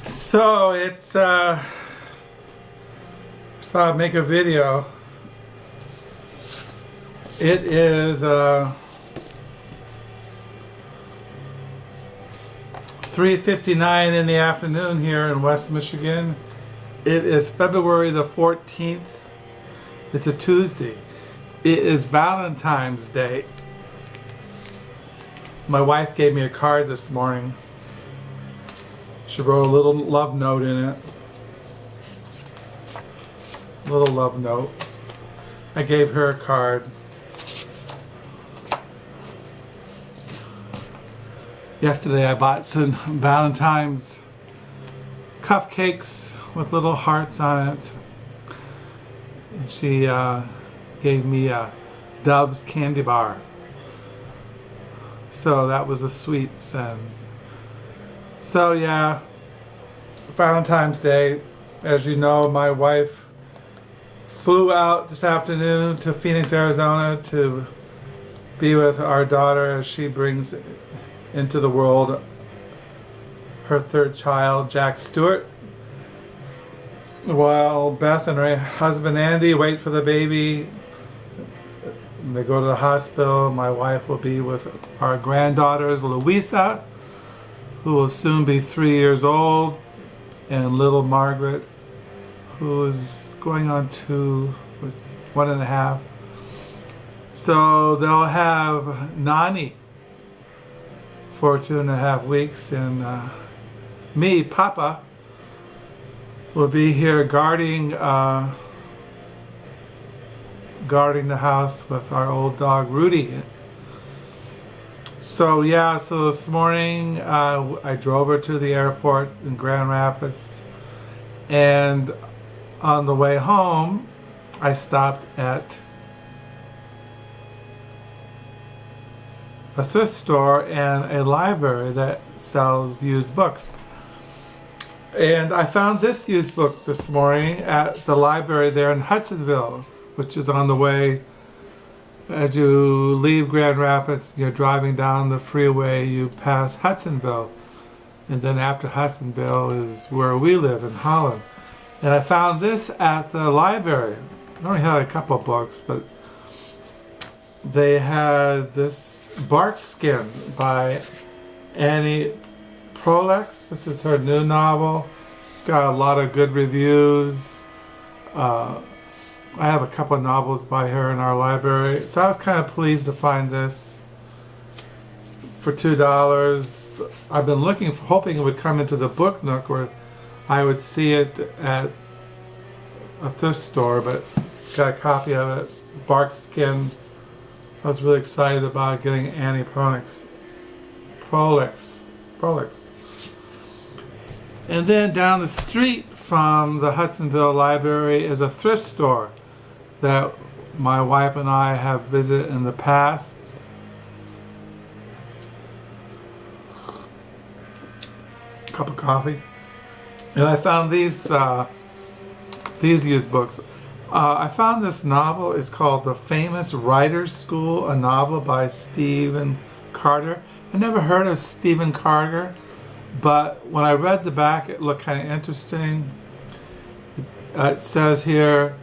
So it's just thought I'd make a video. It is 3:59 in the afternoon here in West Michigan. It is February the 14th. It's a Tuesday. It is Valentine's Day. My wife gave me a card this morning. She wrote a little love note in it. Little love note. I gave her a card. Yesterday I bought some Valentine's cupcakes with little hearts on it. And she gave me a Dove's candy bar. So that was the sweets. And so yeah, Valentine's Day. As you know, my wife flew out this afternoon to Phoenix, Arizona to be with our daughter as she brings into the world her third child, Jack Stewart, while Beth and her husband Andy wait for the baby. They go to the hospital. My wife will be with our granddaughters, Louisa, who will soon be 3 years old, and little Margaret, who is going on to 1.5. So they'll have Nani for 2.5 weeks, and me, Papa, will be here guarding the house with our old dog Rudy. So yeah, so this morning I drove her to the airport in Grand Rapids, and on the way home I stopped at a thrift store and a library that sells used books. And I found this used book this morning at the library there in Hudsonville, which is on the way. As you leave Grand Rapids, you're driving down the freeway, you pass Hudsonville. And then after Hudsonville is where we live in Holland. And I found this at the library. I only had a couple of books, but they had this Barkskins by Annie Proulx. This is her new novel. It's got a lot of good reviews. I have a couple of novels by her in our library, so I was kind of pleased to find this for $2. I've been hoping it would come into the Book Nook where I would see it at a thrift store, but got a copy of it. Barkskin. I was really excited about getting Annie Proulx. And then down the street from the Hudsonville Library is a thrift store that my wife and I have visited in the past. Cup of coffee. And I found these used books. I found this novel. It's called The Famous Writers' School, a novel by Stephen Carter. I never heard of Stephen Carter, but when I read the back, it looked kind of interesting. It says here,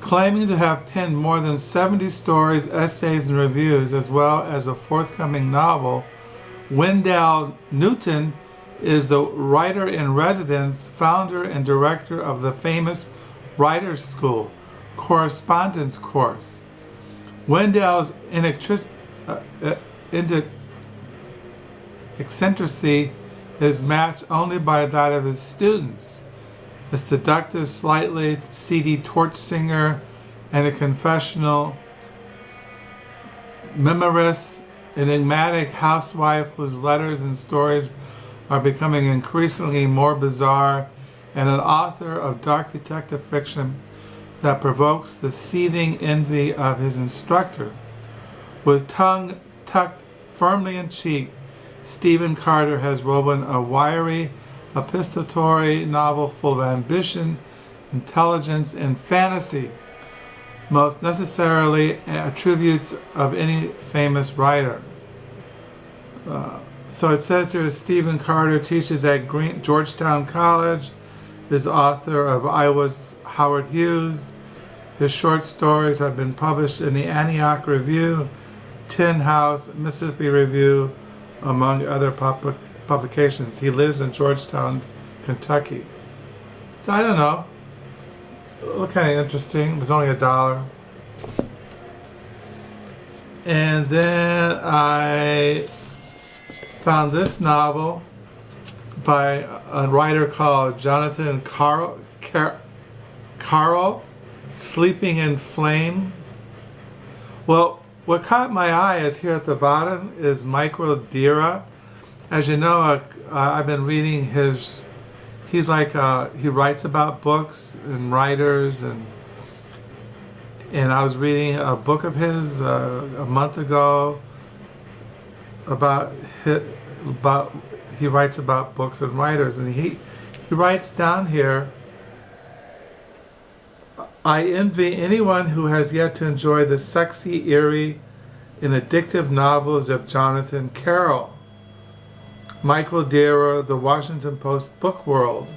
claiming to have penned more than 70 stories, essays, and reviews, as well as a forthcoming novel, Wendell Newton is the writer-in-residence, founder and director of the famous Writers' School correspondence course. Wendell's eccentricity is matched only by that of his students. A seductive, slightly seedy torch singer and a confessional memoirist, enigmatic housewife whose letters and stories are becoming increasingly more bizarre, and an author of dark detective fiction that provokes the seething envy of his instructor. With tongue tucked firmly in cheek, Stephen Carter has woven a wiry, epistolary novel full of ambition, intelligence, and fantasy, most necessarily attributes of any famous writer. So it says here Stephen Carter teaches at Georgetown College, is author of I Was Howard Hughes. His short stories have been published in the Antioch Review, Tin House, Mississippi Review, among other publications. He lives in Georgetown, Kentucky. So I don't know. It looked kind of interesting. It was only $1. And then I found this novel by a writer called Jonathan Carroll, Sleeping in Flame. Well, what caught my eye is here at the bottom is Microdira. As you know, I've been reading his, he writes about books and writers, and I was reading a book of his a month ago he writes about books and writers, and he writes down here, I envy anyone who has yet to enjoy the sexy, eerie, and addictive novels of Jonathan Carroll. Microdira, The Washington Post Book World.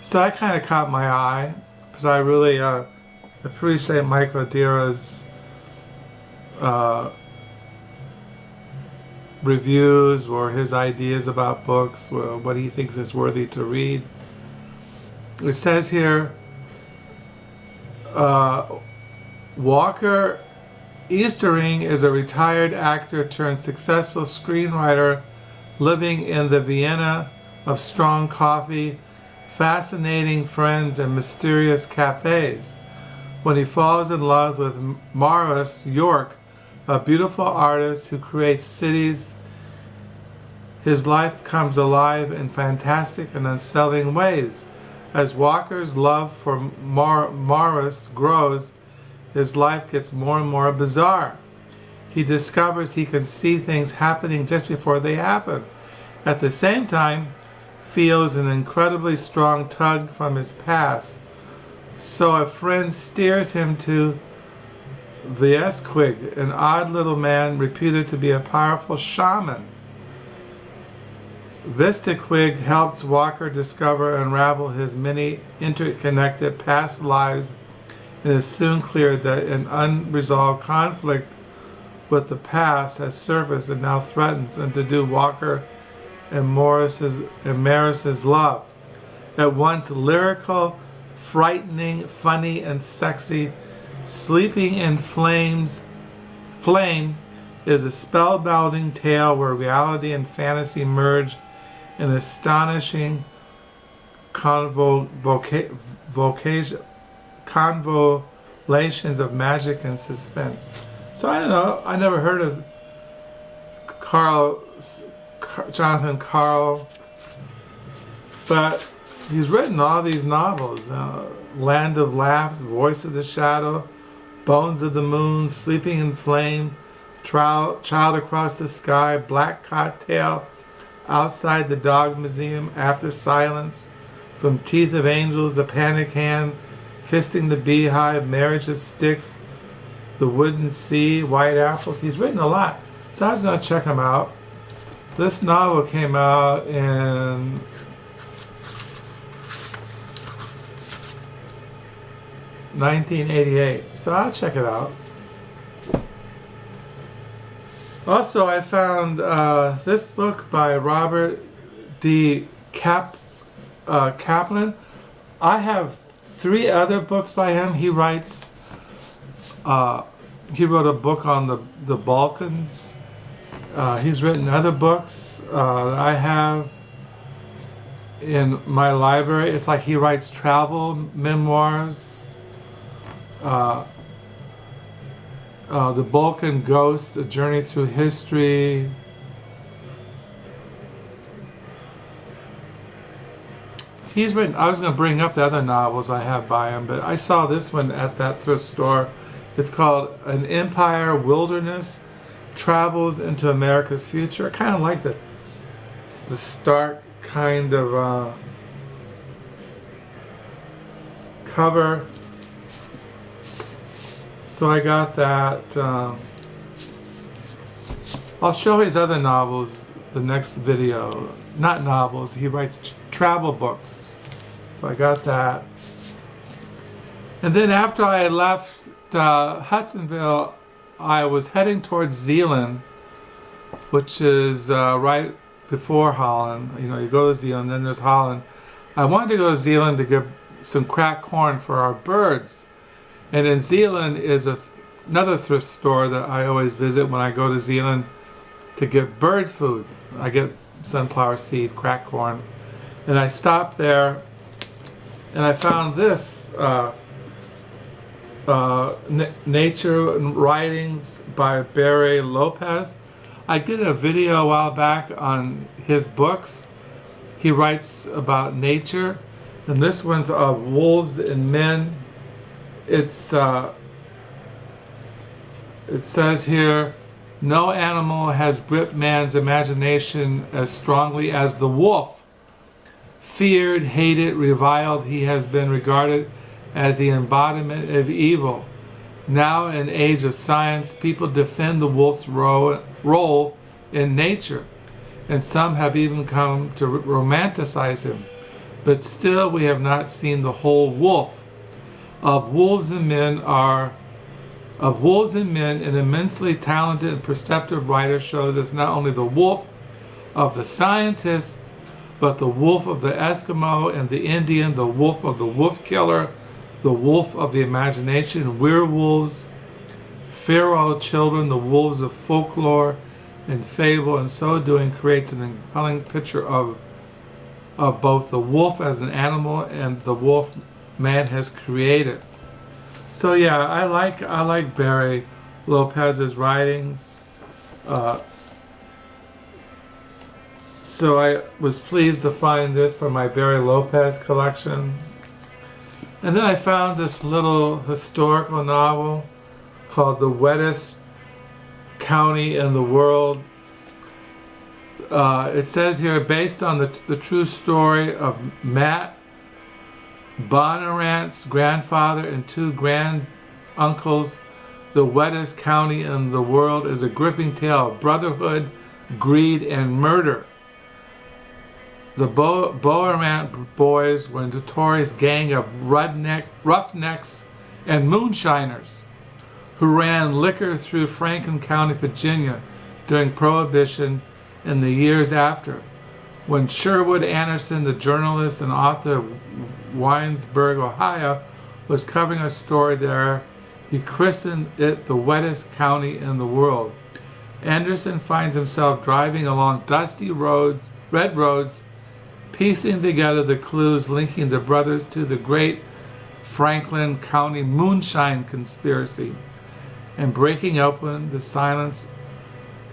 So that kind of caught my eye, because I really appreciate Microdira's reviews or his ideas about books, what he thinks is worthy to read. It says here, Walker Eastering is a retired actor turned successful screenwriter living in the Vienna of strong coffee, fascinating friends, and mysterious cafes. When he falls in love with Maurice York, a beautiful artist who creates cities, his life comes alive in fantastic and unsettling ways. As Walker's love for Maurice grows, his life gets more and more bizarre. He discovers he can see things happening just before they happen. At the same time, feels an incredibly strong tug from his past. So a friend steers him to Wettest, an odd little man reputed to be a powerful shaman. Wettest helps Walker discover and unravel his many interconnected past lives, and it is soon clear that an unresolved conflict with the past has surfaced and now threatens and to do Walker and Maurice's love. At once lyrical, frightening, funny, and sexy, Sleeping in Flame is a spellbinding tale where reality and fantasy merge in astonishing convolutions of magic and suspense. So I don't know, I never heard of Jonathan Carroll, but he's written all these novels, Land of Laughs, Voice of the Shadow, Bones of the Moon, Sleeping in Flame, Child Across the Sky, Black Cocktail, Outside the Dog Museum, After Silence, From Teeth of Angels, The Panic Hand, Kissing the Beehive, Marriage of Sticks, The Wooden Sea, White Apples. He's written a lot, so I was going to check him out. This novel came out in 1988, so I'll check it out. Also, I found this book by Robert D. Kaplan. I have 3 other books by him. He writes. He wrote a book on the Balkans. He's written other books I have in my library. It's like he writes travel memoirs. The Balkan Ghosts, A Journey Through History. He's written, I was going to bring up the other novels I have by him, but I saw this one at that thrift store. It's called An Empire Wilderness, Travels into America's Future. I kind of like the stark kind of cover. So I got that. I'll show his other novels the next video. Not novels, he writes travel books. So I got that. And then after I left Hudsonville, I was heading towards Zeeland, which is right before Holland. You know, you go to Zeeland, then there's Holland. I wanted to go to Zeeland to get some cracked corn for our birds. And in Zeeland is another thrift store that I always visit when I go to Zeeland to get bird food. I get sunflower seed, cracked corn. And I stopped there and I found this Nature Writings by Barry Lopez. I did a video a while back on his books. He writes about nature, and this one's of wolves and men. It says here, no animal has gripped man's imagination as strongly as the wolf. Feared, hated, reviled, he has been regarded as the embodiment of evil. Now, in age of science, people defend the wolf's role in nature, and some have even come to romanticize him. But still, we have not seen the whole wolf. Of wolves and men, an immensely talented and perceptive writer shows us not only the wolf of the scientist, but the wolf of the Eskimo and the Indian, the wolf of the wolf killer, the wolf of the imagination, werewolves, pharaoh children, the wolves of folklore and fable, and so doing creates an compelling picture of both the wolf as an animal and the wolf man has created. So yeah, I like Barry Lopez's writings. So I was pleased to find this from my Barry Lopez collection. And then I found this little historical novel called The Wettest County in the World. It says here, based on the true story of Matt Bondurant's grandfather and two granduncles, the wettest county in the world is a gripping tale of brotherhood, greed, and murder. The Bondurant boys were a notorious gang of roughnecks and moonshiners who ran liquor through Franklin County, Virginia during Prohibition and the years after. When Sherwood Anderson, the journalist and author of Winesburg, Ohio, was covering a story there, he christened it the wettest county in the world. Anderson finds himself driving along dusty red roads, piecing together the clues linking the brothers to the great Franklin County moonshine conspiracy and breaking open the silence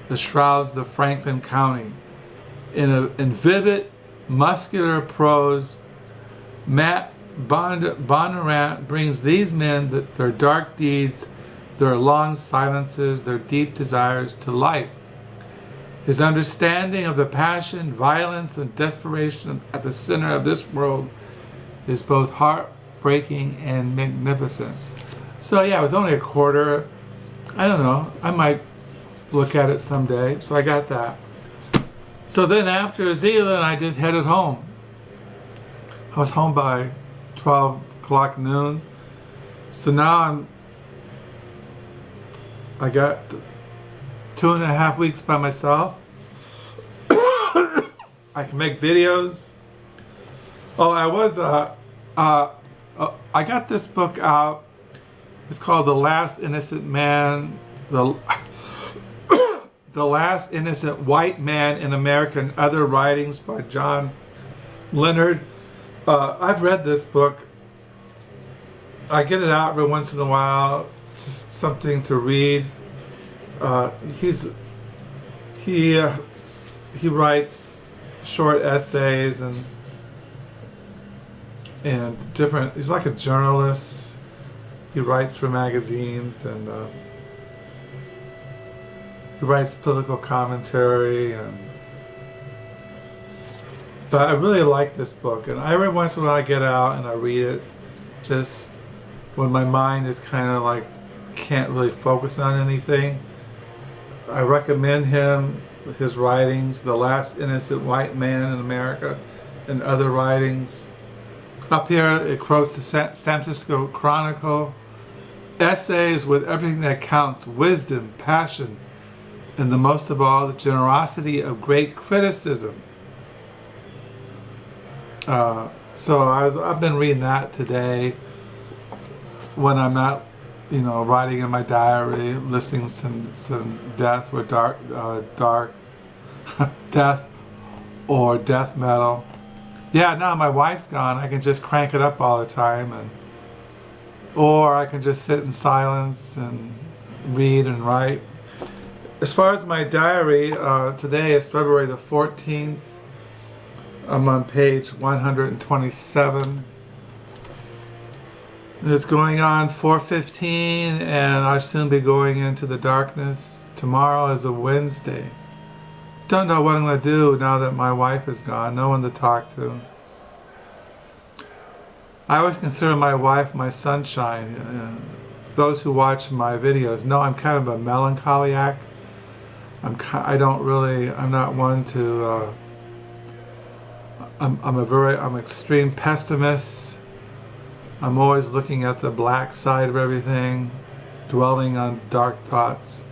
that shrouds the Franklin County. In vivid, muscular prose, Matt Bondurant brings these men, their dark deeds, their long silences, their deep desires to life. His understanding of the passion, violence, and desperation at the center of this world is both heartbreaking and magnificent. So yeah, it was only a quarter. I don't know. I might look at it someday. So I got that. So then after Zeeland, I just headed home. I was home by 12 o'clock noon. So now I got 2.5 weeks by myself. I can make videos. Oh, I got this book out. It's called The Last Innocent Man, The Last Innocent White Man in America and Other Writings by John Leonard. I've read this book. I get it out every once in a while, just something to read. He writes short essays and different. He's like a journalist. He writes for magazines and he writes political commentary but I really like this book, and every once in a while I get out and I read it just when my mind is kind of like can't really focus on anything. I recommend him his writings, The Last Innocent White Man in America, and other writings. Up here it quotes the San Francisco Chronicle, essays with everything that counts, wisdom, passion, and the most of all, the generosity of great criticism. So I've been reading that today when I'm not, writing in my diary, listening to some death or dark death or death metal. Yeah, now my wife's gone, I can just crank it up all the time, or I can just sit in silence and read and write. As far as my diary, today is February the 14th. I'm on page 127. It's going on 4:15, and I'll soon be going into the darkness. Tomorrow is a Wednesday. Don't know what I'm going to do now that my wife is gone. No one to talk to. I always consider my wife my sunshine. Those who watch my videos know I'm kind of a melancholiac. I'm not one to. I'm extreme pessimist. I'm always looking at the black side of everything, dwelling on dark thoughts.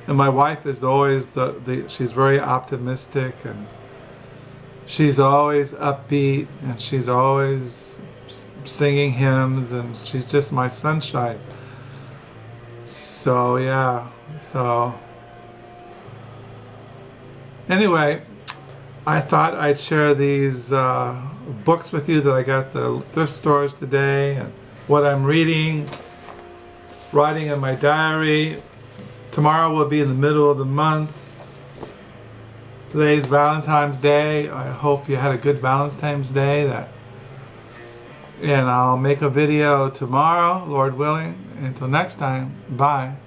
And my wife is always she's very optimistic, and she's always upbeat, and she's always singing hymns, and she's just my sunshine. So yeah, anyway, I thought I'd share these books with you that I got at the thrift stores today, and what I'm reading, writing in my diary. Tomorrow will be in the middle of the month. Today's Valentine's Day. I hope you had a good Valentine's Day. And I'll make a video tomorrow, Lord willing. Until next time, bye.